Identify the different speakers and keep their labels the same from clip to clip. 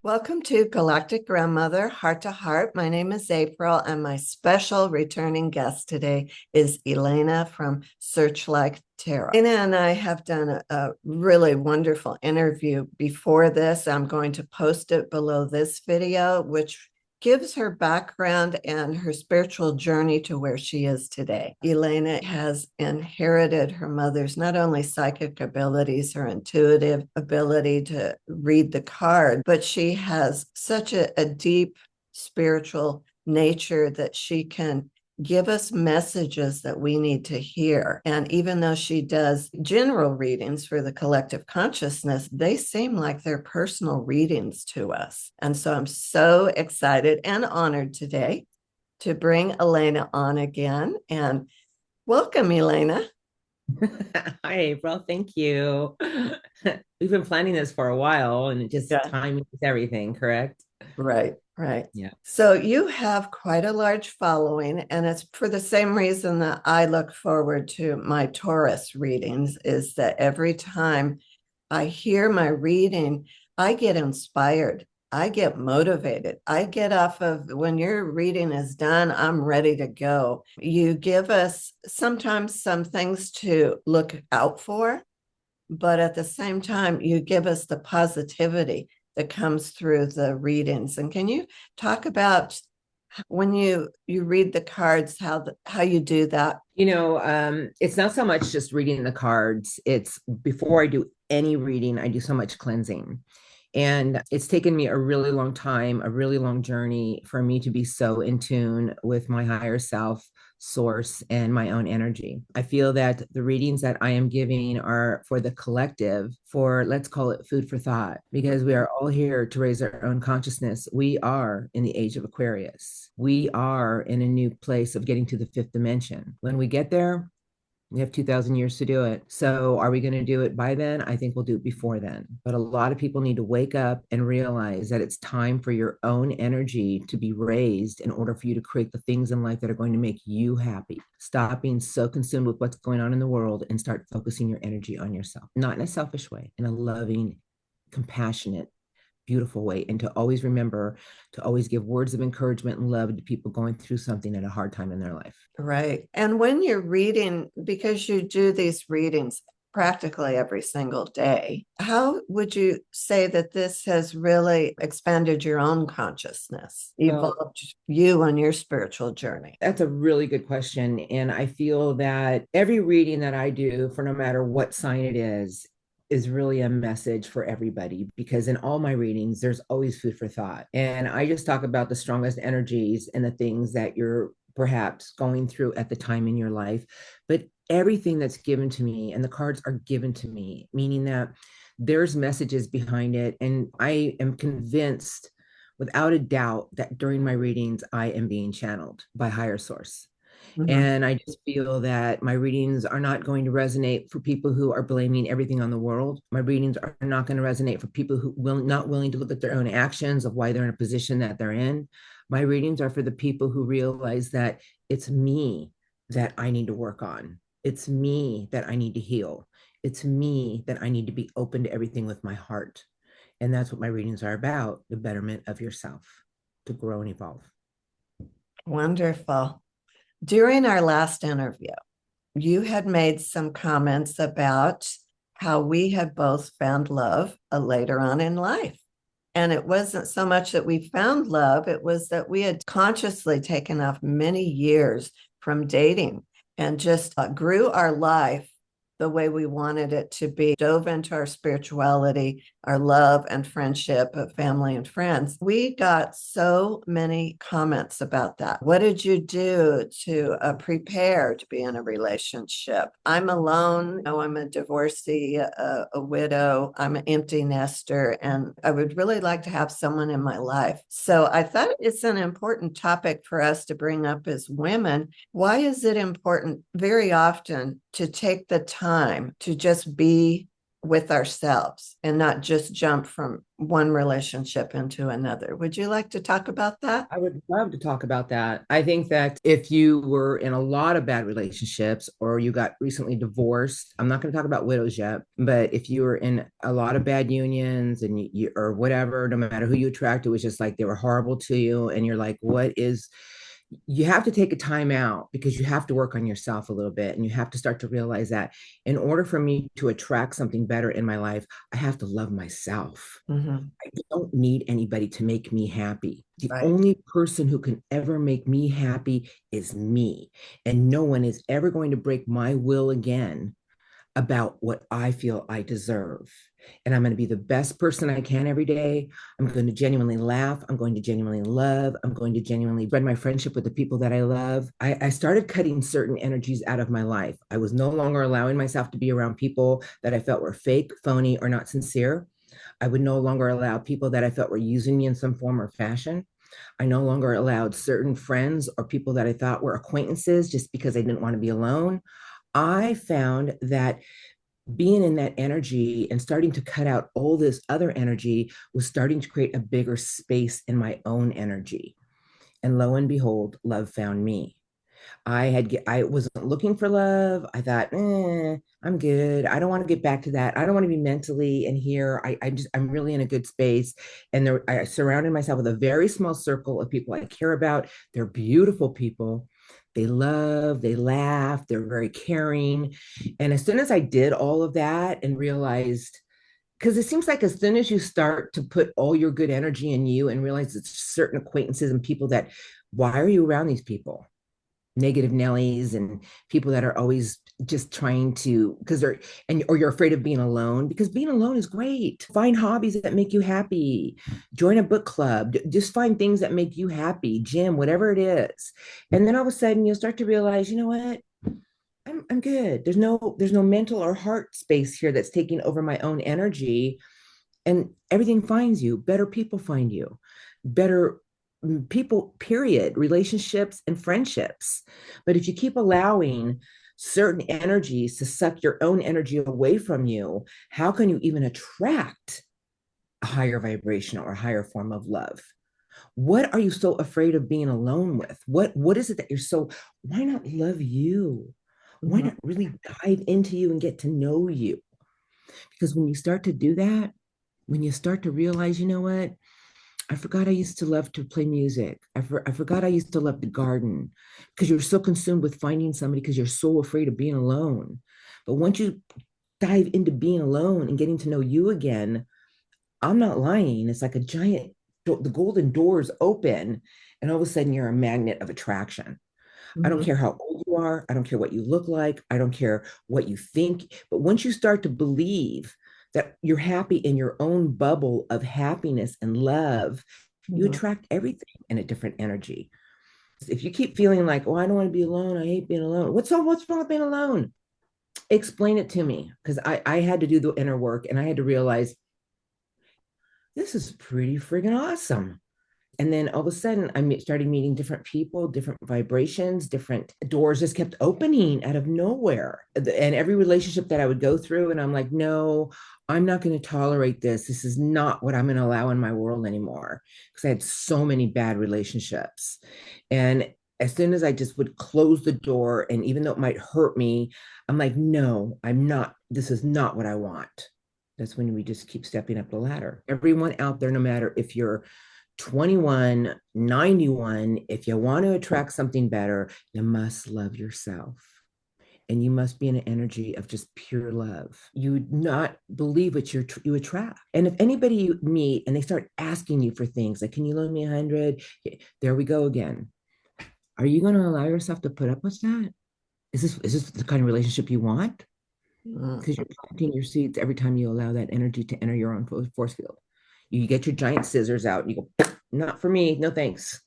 Speaker 1: Welcome to Galactic Grandmother Heart to Heart. My name is April, and my special returning guest today is ELANA from Searchlight Tarot. ELANA and I have done a really wonderful interview before this. I'm going to post it below this video, which gives her background and her spiritual journey to where she is today. ELANA has inherited her mother's not only psychic abilities, her intuitive ability to read the card, but she has such a deep spiritual nature that she can give us messages that we need to hear. And even though she does general readings for the collective consciousness, they seem like they're personal readings to us. And so I'm so excited and honored today to bring ELANA on again. And welcome, ELANA.
Speaker 2: Hi, April. Thank you. We've been planning this for a while, and it just
Speaker 1: Yeah.
Speaker 2: timing is everything, correct?
Speaker 1: Right, right.
Speaker 2: Yeah.
Speaker 1: So you have quite a large following, and it's for the same reason that I look forward to my Taurus readings, is that every time I hear my reading, I get inspired. I get motivated. I get off of when your reading is done, I'm ready to go. You give us sometimes some things to look out for, but at the same time, you give us the positivity that comes through the readings. And can you talk about when you read the cards, how you do that?
Speaker 2: It's not so much just reading the cards. It's before I do any reading, I do so much cleansing. And it's taken me a really long time, a really long journey for me to be so in tune with my higher self, source, and my own energy. I feel that the readings that I am giving are for the collective, for let's call it food for thought, because we are all here to raise our own consciousness. We are in the age of Aquarius. We are in a new place of getting to the fifth dimension. When we get there, we have 2,000 years to do it. So, are we going to do it by then? I think we'll do it before then. But a lot of people need to wake up and realize that it's time for your own energy to be raised in order for you to create the things in life that are going to make you happy. Stop being so consumed with what's going on in the world and start focusing your energy on yourself, not in a selfish way, in a loving, compassionate, beautiful way. And to always remember to always give words of encouragement and love to people going through something at a hard time in their life.
Speaker 1: Right. And when you're reading, because you do these readings practically every single day, how would you say that this has really expanded your own consciousness,
Speaker 2: Well,
Speaker 1: evolved you on your spiritual journey?
Speaker 2: that's a really good question. And I feel that every reading that I do, for no matter what sign it is really a message for everybody because in all my readings, there's always food for thought. And I just talk about the strongest energies and the things that you're perhaps going through at the time in your life. But everything that's given to me and the cards are given to me, meaning that there's messages behind it. And I am convinced without a doubt that during my readings, I am being channeled by higher source.
Speaker 1: Mhm.
Speaker 2: And I just feel that my readings are not going to resonate for people who are blaming everything on the world. My readings are not going to resonate for people who will not willing to look at their own actions of why they're in a position that they're in. My readings are for the people who realize that it's me that I need to work on. It's me that I need to heal. It's me that I need to be open to everything with my heart. And that's what my readings are about, the betterment of yourself to grow and evolve.
Speaker 1: Wonderful. During our last interview, you had made some comments about how we had both found love later on in life. And it wasn't so much that we found love, it was that we had consciously taken off many years from dating and just grew our life the way we wanted it to be, dove into our spirituality, our love and friendship of family and friends. We got so many comments about that. What did you do to prepare to be in a relationship? I'm alone. Oh, I'm a divorcee, a widow. I'm an empty nester, and I would really like to have someone in my life. So I thought it's an important topic for us to bring up as women. Why is it important very often to take the time to just be with ourselves and not just jump from one relationship into another. Would you like to talk about that?
Speaker 2: I would love to talk about that. I think that if you were in a lot of bad relationships or you got recently divorced, I'm not going to talk about widows yet, but if you were in a lot of bad unions and or whatever, no matter who you attracted, it was just like they were horrible to you. And you're like, what is, you have to take a time out because you have to work on yourself a little bit and you have to start to realize that in order for me to attract something better in my life, I have to love myself.
Speaker 1: Mm-hmm.
Speaker 2: I don't need anybody to make me happy. The
Speaker 1: Right.
Speaker 2: only person who can ever make me happy is me. And no one is ever going to break my will again about what I feel I deserve. And I'm going to be the best person I can every day. I'm going to genuinely laugh. I'm going to genuinely love. I'm going to genuinely spread my friendship with the people that I love. I started cutting certain energies out of my life. I was no longer allowing myself to be around people that I felt were fake, phony, or not sincere. I would no longer allow people that I felt were using me in some form or fashion. I no longer allowed certain friends or people that I thought were acquaintances just because I didn't want to be alone. I found that being in that energy and starting to cut out all this other energy was starting to create a bigger space in my own energy. And lo and behold, love found me. I wasn't looking for love. I thought, I'm good. I don't want to get back to that. I don't want to be mentally in here. I'm really in a good space. And there, I surrounded myself with a very small circle of people I care about. They're beautiful people. They love, they laugh, they're very caring. And as soon as I did all of that and realized, because it seems like as soon as you start to put all your good energy in you and realize it's certain acquaintances and people that, why are you around these people? Negative Nellies and people that are always just trying to because they're and or you're afraid of being alone because being alone is great. Find hobbies that make you happy. Join a book club. Just find things that make you happy. Gym, whatever it is. And then all of a sudden you'll start to realize, you know what? I'm good. There's no mental or heart space here that's taking over my own energy and everything finds you. Better people find you. Better people, period, relationships and friendships. But if you keep allowing certain energies to suck your own energy away from you, how can you even attract a higher vibration or a higher form of love? What are you so afraid of being alone with? What is it that you're so, why not love you? Why
Speaker 1: Mm-hmm.
Speaker 2: not really dive into you and get to know you? Because when you start to do that, when you start to realize, you know what? I forgot I used to love to play music. I forgot I used to love to garden because you're so consumed with finding somebody because you're so afraid of being alone. But once you dive into being alone and getting to know you again, I'm not lying. It's like a giant, the golden doors open, and all of a sudden you're a magnet of attraction. I don't
Speaker 1: Mm-hmm.
Speaker 2: care how old you are. I don't care what you look like. I don't care what you think. But once you start to believe that you're happy in your own bubble of happiness and love, you
Speaker 1: Mm-hmm.
Speaker 2: attract everything in a different energy. If you keep feeling like, oh, I don't want to be alone, I hate being alone. What's wrong with being alone? Explain it to me. Because I had to do the inner work and I had to realize this is pretty friggin' awesome. And then all of a sudden, I started meeting different people, different vibrations, different doors just kept opening out of nowhere. And every relationship that I would go through, and I'm like, no, I'm not going to tolerate this. This is not what I'm going to allow in my world anymore. Because I had so many bad relationships. And as soon as I just would close the door, and even though it might hurt me, I'm like, no, I'm not. This is not what I want. That's when we just keep stepping up the ladder. Everyone out there, no matter if you're 21, 91, if you want to attract something better, you must love yourself. And you must be in an energy of just pure love. You would not believe what you attract. And if anybody you meet and they start asking you for things like, can you loan me 100? There we go again. Are you going to allow yourself to put up with that? Is this the kind of relationship you want? Because you're planting your seeds every time you allow that energy to enter your own force field. You get your giant scissors out and you go, not for me, no thanks.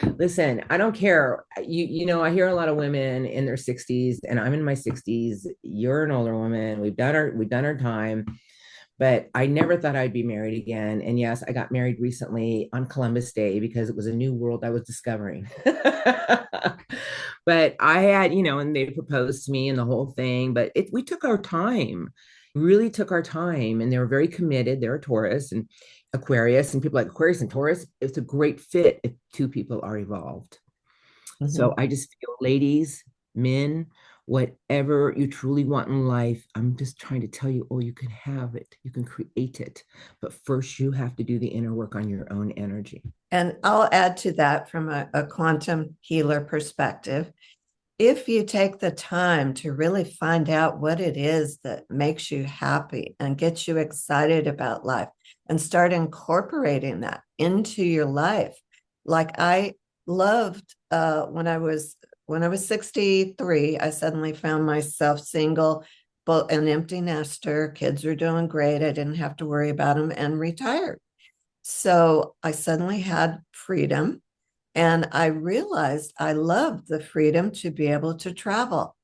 Speaker 2: Listen, I don't care. You know, I hear a lot of women in their 60s, and I'm in my 60s. You're an older woman. We've done our time. But I never thought I'd be married again. And yes, I got married recently on Columbus Day because it was a new world I was discovering. But I had, and they proposed to me and the whole thing, but we took our time. really took our time, and they were very committed. They're a Taurus and Aquarius, and people like Aquarius and Taurus, it's a great fit if two people are evolved. So
Speaker 1: Mhm.
Speaker 2: I just feel, ladies, men, whatever you truly want in life, I'm just trying to tell you, oh, you can have it, you can create it. But first, you have to do the inner work on your own energy.
Speaker 1: And I'll add to that from a quantum healer perspective. If you take the time to really find out what it is that makes you happy and gets you excited about life and start incorporating that into your life. Like I loved when I was 63, I suddenly found myself single, but an empty nester. Kids were doing great. I didn't have to worry about them and retired. So I suddenly had freedom, and I realized I loved the freedom to be able to travel,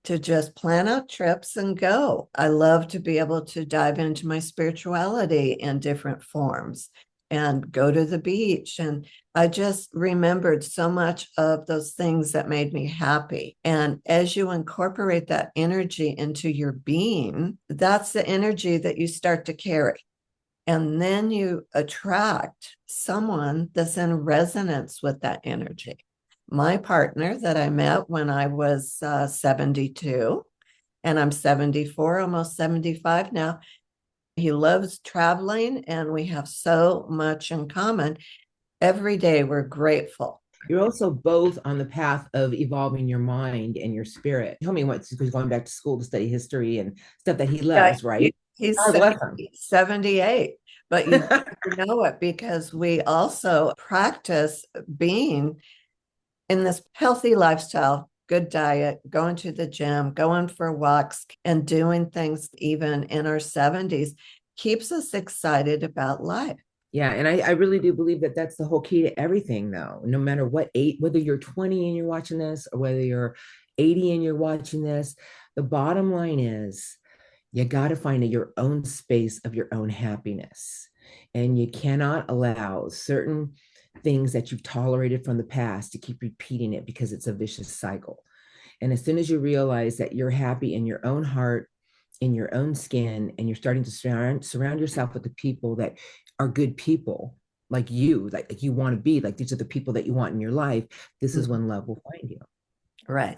Speaker 1: to just plan out trips and go. I love to be able to dive into my spirituality in different forms and go to the beach. And I just remembered so much of those things that made me happy. And as you incorporate that energy into your being, that's the energy that you start to carry. And then you attract someone that's in resonance with that energy. My partner that I met when I was 72, and I'm 74, almost 75 now, he loves traveling, and we have so much in common. Every day we're grateful.
Speaker 2: You're also both on the path of evolving your mind and your spirit. Tell me what's, because going back to school to study history and stuff that he
Speaker 1: Yeah,
Speaker 2: loves, right?
Speaker 1: he's
Speaker 2: God bless him.
Speaker 1: 78, but you know it because we also practice being in this healthy lifestyle, good diet, going to the gym, going for walks, and doing things even in our 70s keeps us excited about life.
Speaker 2: Yeah, and I really do believe that that's the whole key to everything, though. No matter what age, whether you're 20 and you're watching this, or whether you're 80 and you're watching this, the bottom line is you got to find your own space of your own happiness. And you cannot allow certain things that you've tolerated from the past to keep repeating it, because it's a vicious cycle. And as soon as you realize that you're happy in your own heart, in your own skin, and you're starting to surround yourself with the people that are good people, like you, like you want to be, like these are the people that you want in your life, this is
Speaker 1: Mhm.
Speaker 2: when love will find you.
Speaker 1: Right.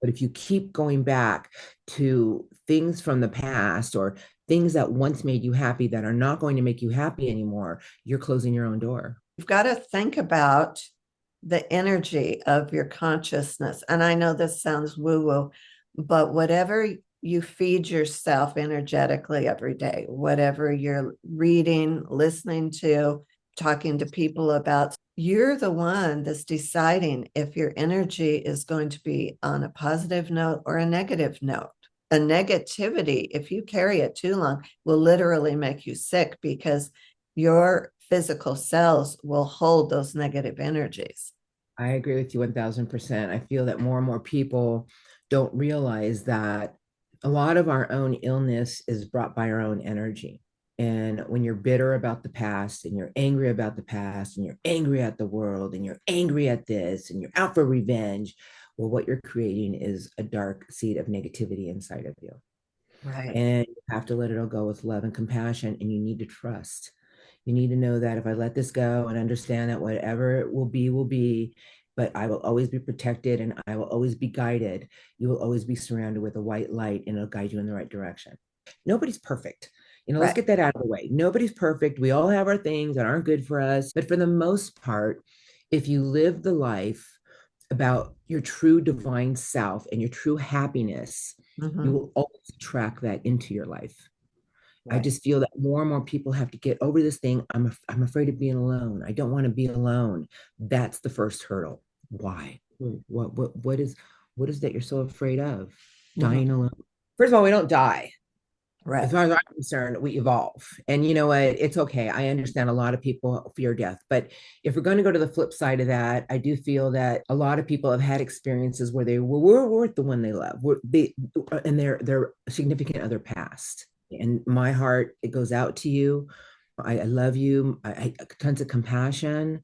Speaker 2: But if you keep going back to things from the past, or things that once made you happy that are not going to make you happy anymore, you're closing your own door.
Speaker 1: You've got to think about the energy of your consciousness. And I know this sounds woo woo, but whatever you feed yourself energetically every day, whatever you're reading, listening to, talking to people about, you're the one that's deciding if your energy is going to be on a positive note or a negative note. A negativity, if you carry it too long, will literally make you sick because your physical cells will hold those negative energies.
Speaker 2: I agree with you 1000%. I feel that more and more people don't realize that a lot of our own illness is brought by our own energy. And when you're bitter about the past, and you're angry about the past, and you're angry at the world, and you're angry at this, and you're out for revenge, well, what you're creating is a dark seed of negativity inside of you.
Speaker 1: Right.
Speaker 2: And you have to let it all go with love and compassion, and you need to trust. You need to know that if I let this go and understand that whatever it will be, but I will always be protected and I will always be guided. You will always be surrounded with a white light, and it'll guide you in the right direction. Nobody's perfect. Let's
Speaker 1: Right.
Speaker 2: get that out of the way. Nobody's perfect. We all have our things that aren't good for us. But for the most part, if you live the life about your true divine self and your true happiness, you
Speaker 1: Mm-hmm.
Speaker 2: will always attract that into your life. I
Speaker 1: Right.
Speaker 2: just feel that more and more people have to get over this thing. I'm afraid of being alone. I don't want to be alone. That's the first hurdle. Why? What is that you're so afraid of?
Speaker 1: Mm-hmm.
Speaker 2: Dying alone. First of all, we don't die. As
Speaker 1: Right.
Speaker 2: far as I'm concerned, we evolve. And you know what? It's okay. I understand a lot of people fear death. But if we're going to go to the flip side of that, I do feel that a lot of people have had experiences where they were with the one they love, and their significant other passed. And my heart, it goes out to you. I love you. I tons of compassion.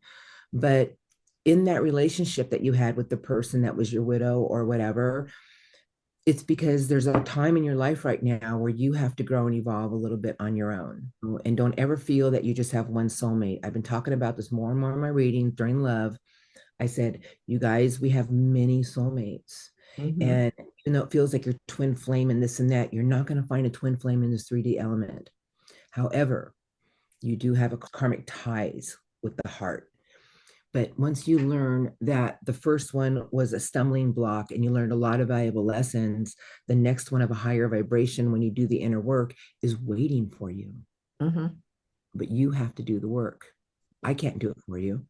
Speaker 2: But in that relationship that you had with the person that was your widow or whatever, It's because there's a time in your life right now where you have to grow and evolve a little bit on your own. And don't ever feel that you just have one soulmate. I've been talking about this more and more in my reading during love. I said, you guys, we have many soulmates.
Speaker 1: Mhm.
Speaker 2: And even though it feels like your twin flame and this and that, you're not going to find a twin flame in this 3D element. However, you do have a karmic ties with the heart. But once you learn that the first one was a stumbling block and you learned a lot of valuable lessons, the next one of a higher vibration, when you do the inner work, is waiting for you.
Speaker 1: Mhm.
Speaker 2: But you have to do the work. I can't do it for you.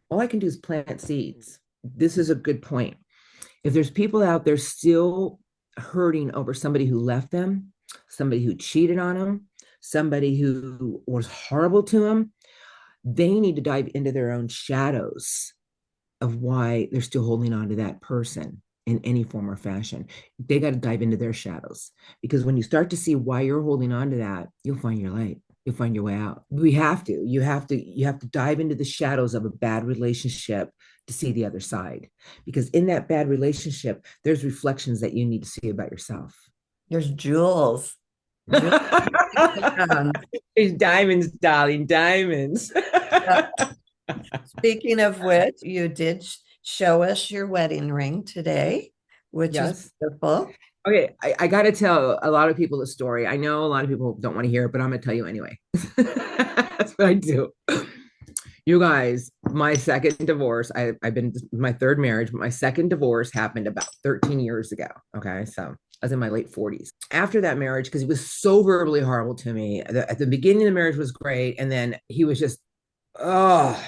Speaker 2: All I can do is plant seeds. This is a good point. If there's people out there still hurting over somebody who left them, somebody who cheated on them, somebody who was horrible to them, they need to dive into their own shadows of why they're still holding on to that person in any form or fashion. They got to dive into their shadows, because when you start to see why you're holding on to that, you'll find your light. You'll find your way out. We have to. You have to dive into the shadows of a bad relationship to see the other side. Because in that bad relationship, there's reflections that you need to see about yourself.
Speaker 1: There's jewels. Jewels.
Speaker 2: There's diamonds, darling, diamonds.
Speaker 1: Yeah. Speaking of which, you did show us your wedding ring today, which is
Speaker 2: Yes.
Speaker 1: beautiful.
Speaker 2: Okay, I got to tell a lot of people the story. I know a lot of people don't want to hear it, but I'm going to tell you anyway. That's what I do. You guys, my second divorce, I've been my third marriage, but my second divorce happened about 13 years ago. Okay, so I was in my late 40s. After that marriage, because he was so verbally horrible to me, at the beginning of the marriage was great. And then he was just, oh,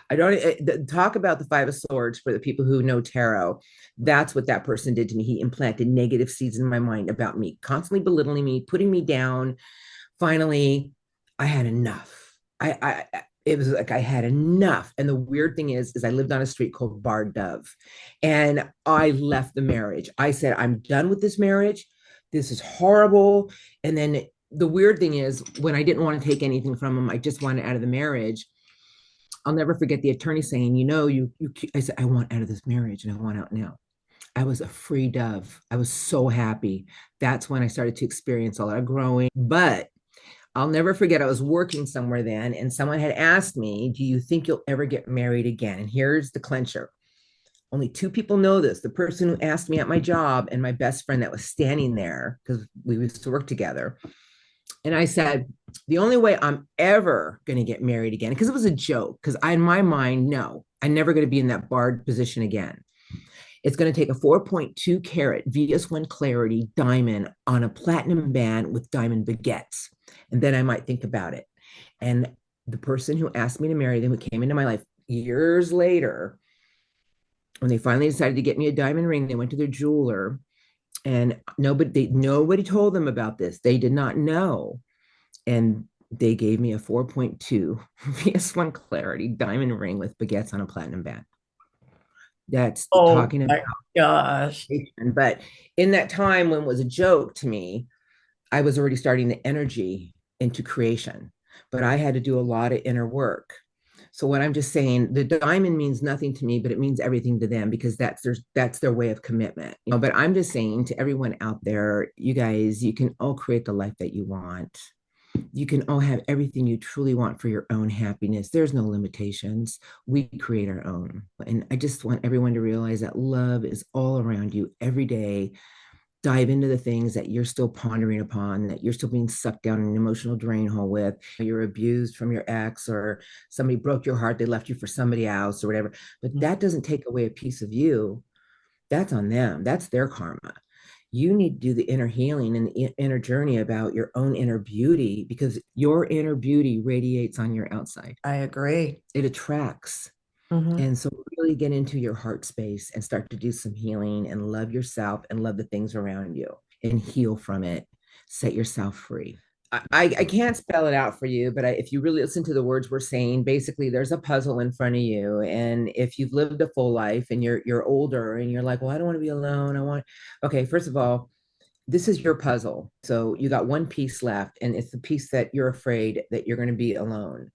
Speaker 2: I don't talk about the Five of Swords for the people who know tarot. That's what that person did to me. He implanted negative seeds in my mind about me, constantly belittling me, putting me down. Finally, I had enough. It was like I had enough. And the weird thing is I lived on a street called Bar Dove, and I left the marriage. I said, I'm done with this marriage. This is horrible. And then the weird thing is, when I didn't want to take anything from him, I just wanted out of the marriage. I'll never forget the attorney saying, I said, I want out of this marriage and I want out now. I was a free dove. I was so happy. That's when I started to experience a lot of growing. But I'll never forget, I was working somewhere then, and someone had asked me, do you think you'll ever get married again? And here's the clincher. Only two people know this: the person who asked me at my job and my best friend that was standing there, because we used to work together. And I said, the only way I'm ever going to get married again, because it was a joke, because in my mind, no, I'm never going to be in that barred position again. It's going to take a 4.2 carat VS1 clarity diamond on a platinum band with diamond baguettes. And then I might think about it. And the person who asked me to marry them, who came into my life years later, when they finally decided to get me a diamond ring, they went to their jeweler, and nobody told them about this. They did not know. And they gave me a 4.2 VS1 clarity diamond ring with baguettes on a platinum band. That's
Speaker 1: Oh
Speaker 2: talking about.
Speaker 1: my gosh.
Speaker 2: But in that time when it was a joke to me, I was already starting the energy into creation, but I had to do a lot of inner work. So what I'm just saying, the diamond means nothing to me, but it means everything to them, because that's their way of commitment. But I'm just saying to everyone out there, you guys, you can all create the life that you want. You can all have everything you truly want for your own happiness. There's no limitations. We create our own. And I just want everyone to realize that love is all around you every day. Dive into the things that you're still pondering upon, that you're still being sucked down an emotional drain hole with. You're abused from your ex, or somebody broke your heart, they left you for somebody else or whatever. But that doesn't take away a piece of you. That's on them. That's their karma. You need to do the inner healing and the inner journey about your own inner beauty, because your inner beauty radiates on your outside.
Speaker 1: I agree.
Speaker 2: It attracts.
Speaker 1: Mhm.
Speaker 2: And so really get into your heart space and start to do some healing and love yourself and love the things around you and heal from it. Set yourself free. I can't spell it out for you, but if you really listen to the words we're saying, basically there's a puzzle in front of you. And if you've lived a full life and you're older and you're like, well, I don't want to be alone. Okay, first of all, this is your puzzle. So you got one piece left, and it's the piece that you're afraid that you're going to be alone.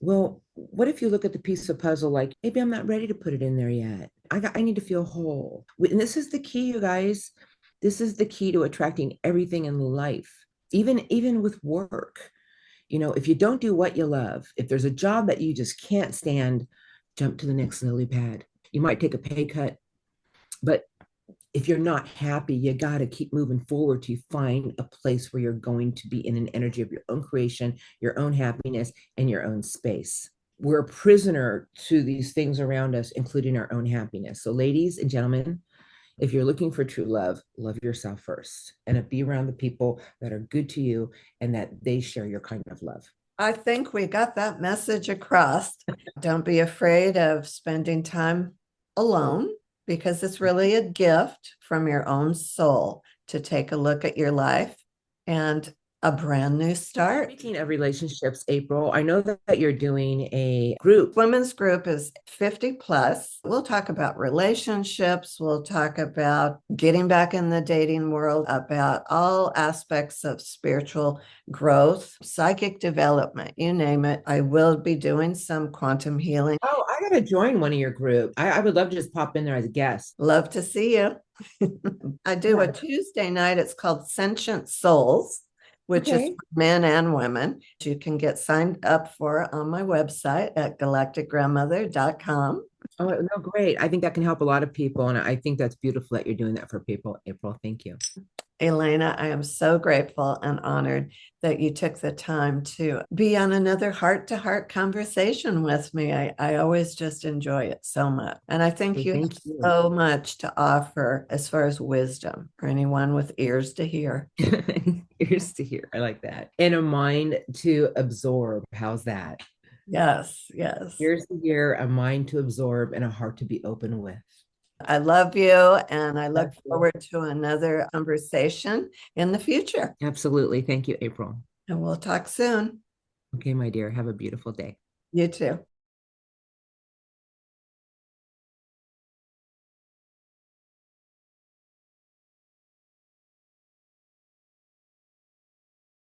Speaker 2: Well, what if you look at the piece of puzzle like, maybe I'm not ready to put it in there yet. I need to feel whole. And this is the key, you guys. This is the key to attracting everything in life, even with work. If you don't do what you love, if there's a job that you just can't stand, jump to the next lily pad. You might take a pay cut, but if you're not happy, you got to keep moving forward to find a place where you're going to be in an energy of your own creation, your own happiness, and your own space. We're a prisoner to these things around us, including our own happiness. So, ladies and gentlemen, if you're looking for true love, love yourself first and be around the people that are good to you and that they share your kind of love.
Speaker 1: I think we got that message across. Don't be afraid of spending time alone, because it's really a gift from your own soul to take a look at your life and a brand new start.
Speaker 2: Speaking of relationships, April, I know that you're doing a group.
Speaker 1: Women's group is 50 plus. We'll talk about relationships. We'll talk about getting back in the dating world, about all aspects of spiritual growth, psychic development, you name it. I will be doing some quantum healing.
Speaker 2: Oh, I got to join one of your group. I would love to just pop in there as a guest.
Speaker 1: Love to see you. I do a Tuesday night. It's called Sentient Souls, which is for men and women. You can get signed up for on my website at galacticgrandmother.com.
Speaker 2: Oh, no, great. I think that can help a lot of people. And I think that's beautiful that you're doing that for people, April. Thank you.
Speaker 1: Elena, I am so grateful and honored that you took the time to be on another heart-to-heart conversation with me. I always just enjoy it so much. And I think you have so much to offer as far as wisdom for anyone with ears to hear.
Speaker 2: Ears to hear. I like that. And a mind to absorb. How's that?
Speaker 1: Yes, yes.
Speaker 2: Ears to hear, a mind to absorb, and a heart to be open with.
Speaker 1: I love you, and I look forward to another conversation in the future.
Speaker 2: Absolutely. Thank you, April.
Speaker 1: And we'll talk soon.
Speaker 2: Okay, my dear. Have a beautiful day.
Speaker 1: You too.